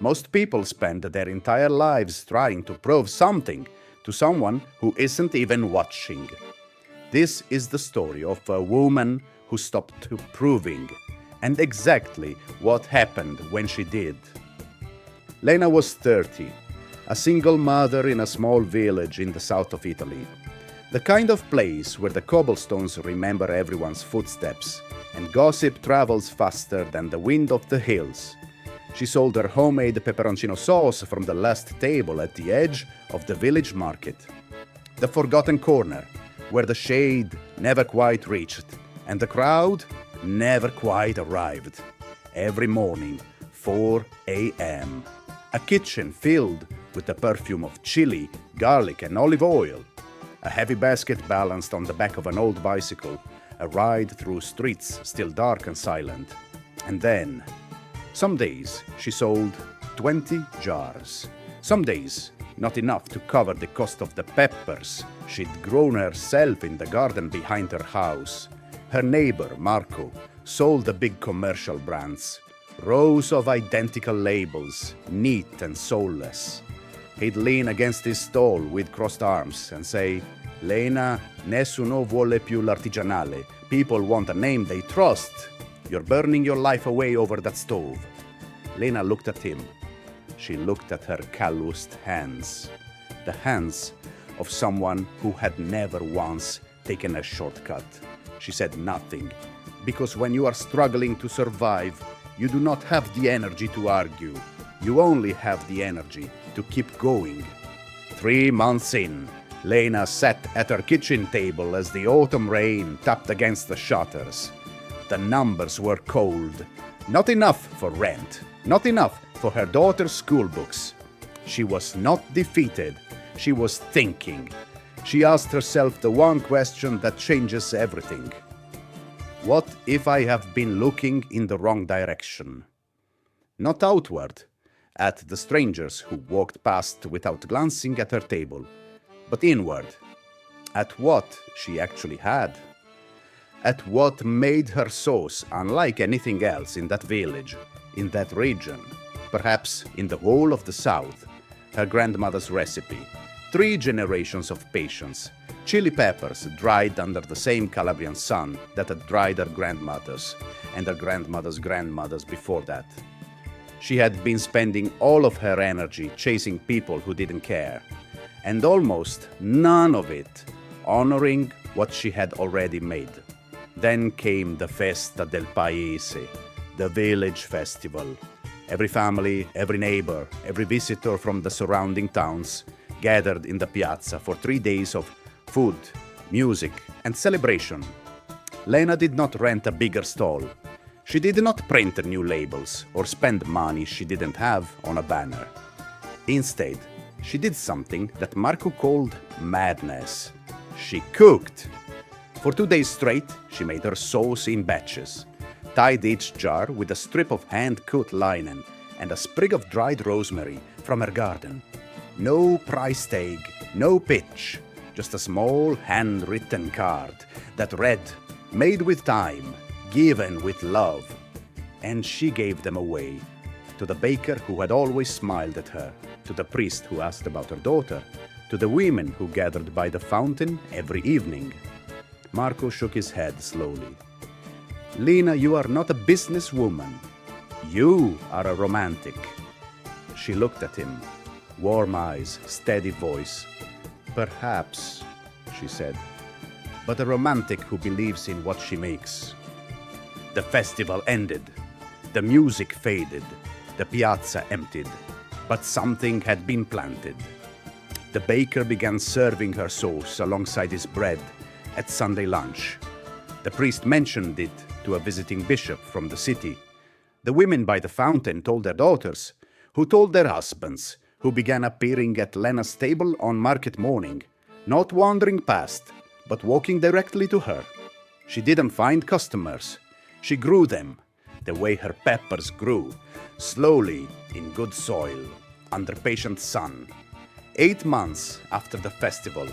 Most people spend their entire lives trying to prove something to someone who isn't even watching. This is the story of a woman who stopped proving, and exactly what happened when she did. Lena was 30, a single mother in a small village in the south of Italy. The kind of place where the cobblestones remember everyone's footsteps and gossip travels faster than the wind of the hills. She sold her homemade pepperoncino sauce from the last table at the edge of the village market. The forgotten corner, where the shade never quite reached and the crowd never quite arrived. Every morning, 4 a.m. A kitchen filled with the perfume of chili, garlic and olive oil. A heavy basket balanced on the back of an old bicycle, a ride through streets still dark and silent. And then, some days she sold 20 jars. Some days, not enough to cover the cost of the peppers she'd grown herself in the garden behind her house. Her neighbor, Marco, sold the big commercial brands. Rows of identical labels, neat and soulless. He'd lean against his stall with crossed arms and say, Lena, nessuno vuole più l'artigianale. People want a name they trust. You're burning your life away over that stove. Lena looked at him. She looked at her calloused hands. The hands of someone who had never once taken a shortcut. She said nothing, because when you are struggling to survive, you do not have the energy to argue. You only have the energy to keep going. 3 months in, Lena sat at her kitchen table as the autumn rain tapped against the shutters. The numbers were cold. Not enough for rent. Not enough for her daughter's school books. She was not defeated. She was thinking. She asked herself the one question that changes everything. What if I have been looking in the wrong direction? Not outward, at the strangers who walked past without glancing at her table, but inward, at what she actually had, at what made her sauce unlike anything else in that village, in that region, perhaps in the whole of the South. Her grandmother's recipe, 3 generations of patience, chili peppers dried under the same Calabrian sun that had dried her grandmothers and her grandmother's grandmothers before that. She had been spending all of her energy chasing people who didn't care, and almost none of it honoring what she had already made. Then came the Festa del Paese, the village festival. Every family, every neighbor, every visitor from the surrounding towns gathered in the piazza for 3 days of food, music, and celebration. Lena did not rent a bigger stall. She did not print new labels or spend money she didn't have on a banner. Instead, she did something that Marco called madness. She cooked. For 2 days straight, she made her sauce in batches, tied each jar with a strip of hand-cut linen and a sprig of dried rosemary from her garden. No price tag, no pitch, just a small handwritten card that read, "Made with time, given with love." And she gave them away to the baker who had always smiled at her, to the priest who asked about her daughter, to the women who gathered by the fountain every evening. Marco shook his head slowly. Lena, you are not a businesswoman. You are a romantic. She looked at him. Warm eyes, steady voice. Perhaps, she said, but a romantic who believes in what she makes. The festival ended. The music faded. The piazza emptied. But something had been planted. The baker began serving her sauce alongside his bread at Sunday lunch. The priest mentioned it to a visiting bishop from the city. The women by the fountain told their daughters, who told their husbands, who began appearing at Lena's table on market morning, not wandering past, but walking directly to her. She didn't find customers. She grew them, the way her peppers grew, slowly in good soil, under patient sun. 8 months after the festival,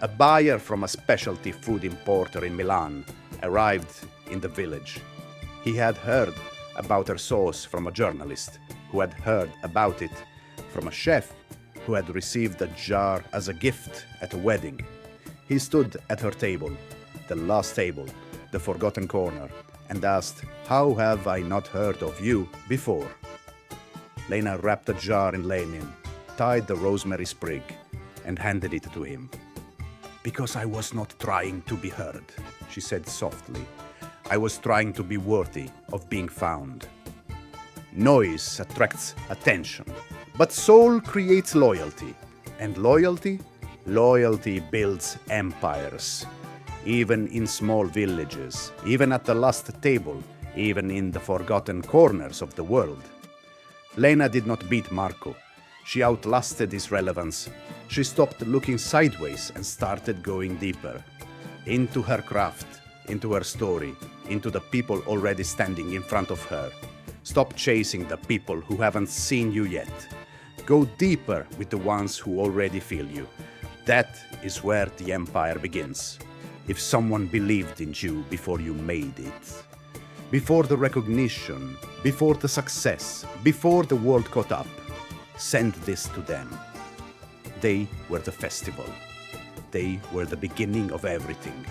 a buyer from a specialty food importer in Milan arrived in the village. He had heard about her sauce from a journalist. who had heard about it from a chef who had received a jar as a gift at a wedding. He stood at her table, the last table, the forgotten corner, and asked, "How have I not heard of you before?" Lena wrapped the jar in linen, tied the rosemary sprig, and handed it to him. "Because I was not trying to be heard," she said softly. "I was trying to be worthy of being found." Noise attracts attention, but soul creates loyalty. And loyalty builds empires. Even in small villages, even at the last table, even in the forgotten corners of the world. Lena did not beat Marco. She outlasted his relevance. She stopped looking sideways and started going deeper. Into her craft, into her story, into the people already standing in front of her. Stop chasing the people who haven't seen you yet. Go deeper with the ones who already feel you. That is where the empire begins. If someone believed in you before you made it, before the recognition, before the success, before the world caught up, send this to them. They were the festival. They were the beginning of everything.